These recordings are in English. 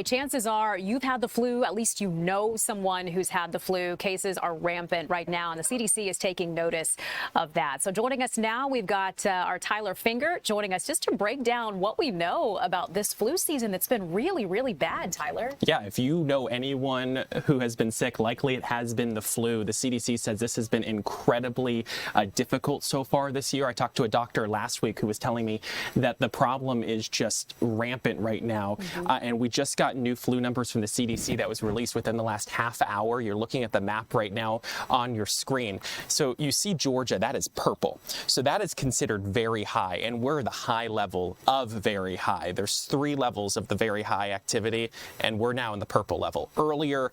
Chances are you've had the flu, at least you know someone who's had the flu. Cases are rampant right now, and the CDC is taking notice of that. So joining us now, we've got our Tyler Finger joining us just to break down what we know about this flu season that's been really, really bad, Tyler. Yeah, if you know anyone who has been sick, likely it has been the flu. The CDC says this has been incredibly difficult so far this year. I talked to a doctor last week who was telling me that the problem is just rampant right now, and we just got new flu numbers from the CDC that was released within the last half hour. You're looking at the map right now on your screen. So you see Georgia, that is purple. So that is considered very high, and we're the high level of very high. There's 3 levels of the very high activity, and we're now in the purple level. Earlier,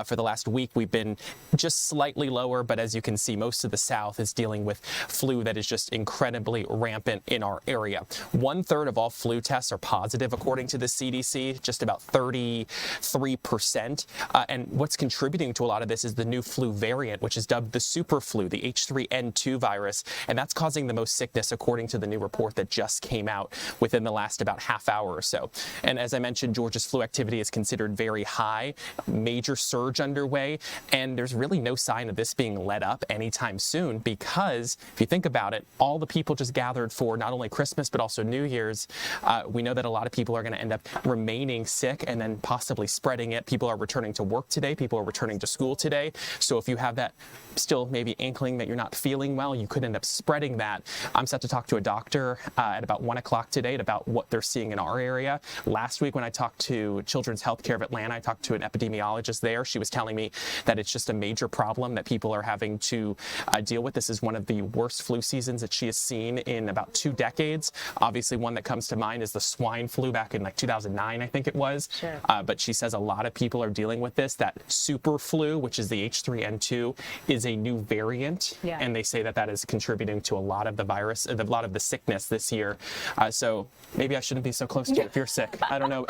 for the last week, we've been just slightly lower, but as you can see, most of the South is dealing with flu that is just incredibly rampant in our area. 1/3 of all flu tests are positive, according to the CDC, just about 33%. And what's contributing to a lot of this is the new flu variant, which is dubbed the super flu, the H3N2 virus, and that's causing the most sickness, according to the new report that just came out within the last about half hour or so. And as I mentioned, Georgia's flu activity is considered very high, major surge underway, and there's really no sign of this being let up anytime soon, because if you think about it, all the people just gathered for not only Christmas but also New Year's. We know that a lot of people are going to end up remaining sick and then possibly spreading it. People are returning to work today. People are returning to school today. So if you have that still maybe inkling that you're not feeling well, you could end up spreading that. I'm set to talk to a doctor at about 1 o'clock today about what they're seeing in our area. Last week when I talked to Children's Healthcare of Atlanta, I talked to an epidemiologist there. She was telling me that it's just a major problem that people are having to deal with. This is one of the worst flu seasons that she has seen in about 2 decades. Obviously, one that comes to mind is the swine flu back in like 2009, I think it was. Sure. But she says a lot of people are dealing with this. That super flu, which is the H3N2, is a new variant, and they say that that is contributing to a lot of the virus, a lot of the sickness this year. So maybe I shouldn't be so close to it if you're sick. I don't know.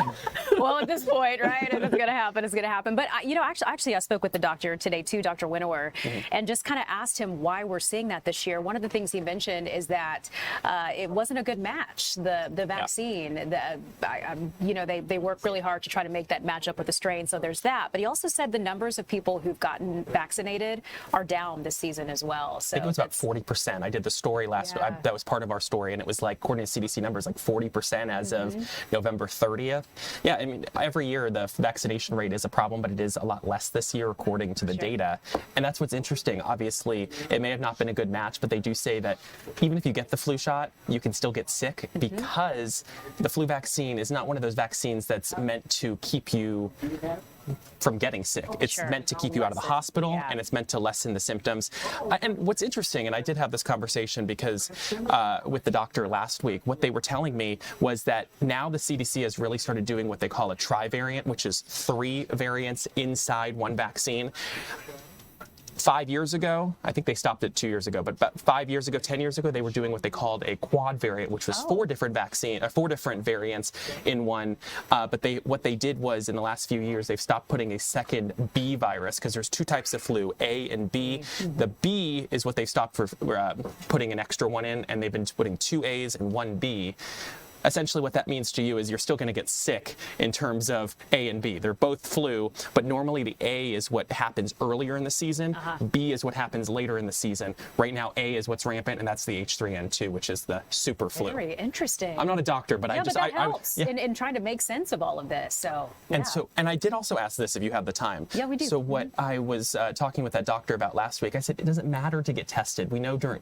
Well, at this point, right, if it's going to happen, it's going to happen. But, you know, actually, I spoke with the doctor today, too, Dr. Winnower, and just kind of asked him why we're seeing that this year. One of the things he mentioned is that it wasn't a good match, the vaccine. You know, they work really hard to try to make that match up with the strain, so there's that. But he also said the numbers of people who've gotten vaccinated are down this season as well. So I think it was about 40%. I did the story last week. That was part of our story, and it was like, according to CDC numbers, like 40% as of November 30th. Yeah, I mean, every year the vaccination rate is a problem, but it is a lot less this year, according to the data. And that's what's interesting. Obviously, it may have not been a good match, but they do say that even if you get the flu shot, you can still get sick, because the flu vaccine is not one of those vaccines that's meant to keep you from getting sick. It's meant to keep you out of the hospital, and it's meant to lessen the symptoms. And what's interesting, and I did have this conversation because with the doctor last week, what they were telling me was that now the CDC has really started doing what they call a trivariant, which is 3 variants inside one vaccine. 5 years ago, I think they stopped it 2 years ago, but about 5 years ago, 10 years ago, they were doing what they called a quad variant, which was 4 different variants in one. But what they did was, in the last few years, they've stopped putting a second B virus, because there's 2 types of flu, A and B. The B is what they've stopped for putting an extra one in, and they've been putting 2 A's and 1 B. Essentially what that means to you is you're still going to get sick in terms of A and B. They're both flu, but normally the A is what happens earlier in the season. B is what happens later in the season. Right now, A is what's rampant, and that's the H3N2, which is the super flu. Very interesting. I'm not a doctor, but but that helps in trying to make sense of all of this. So and I did also ask this, if you have the time. Yeah, we do. So what I was talking with that doctor about last week, I said it doesn't matter to get tested. We knew during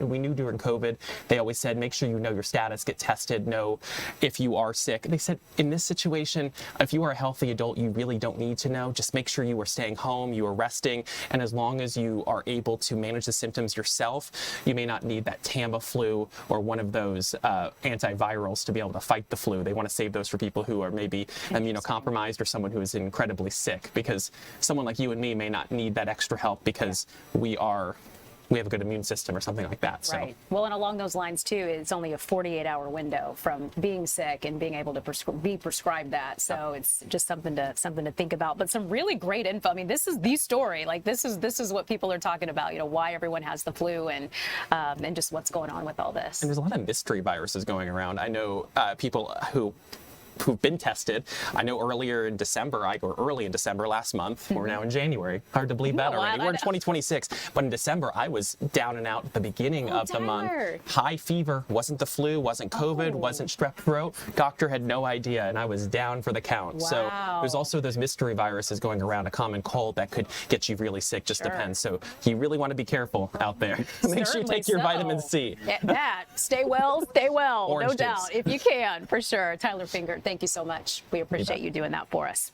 COVID, they always said make sure you know your status, get tested, know if you are sick. They said in this situation, if you are a healthy adult, you really don't need to know. Just make sure you are staying home, you are resting, and as long as you are able to manage the symptoms yourself, you may not need that Tamiflu or one of those antivirals to be able to fight the flu. They want to save those for people who are maybe immunocompromised or someone who is incredibly sick, because someone like you and me may not need that extra help because we have a good immune system or something like that. So. Right. Well, and along those lines, too, it's only a 48-hour window from being sick and being able to be prescribed that. So it's just something to think about. But some really great info. I mean, this is the story. Like, this is what people are talking about, you know, why everyone has the flu and just what's going on with all this. And there's a lot of mystery viruses going around. I know people who who've been tested. I know early in December last month, we're now in January. Hard to believe that already. We're in 2026. But in December, I was down and out at the beginning of the month. High fever, wasn't the flu, wasn't COVID, wasn't strep throat. Doctor had no idea, and I was down for the count. So there's also those mystery viruses going around, a common cold that could get you really sick, just depends. So you really want to be careful out there. Make sure you take your vitamin C. Stay well, Orange no doubt, if you can, for sure. Tyler Finger, thank you so much. We appreciate you doing that for us.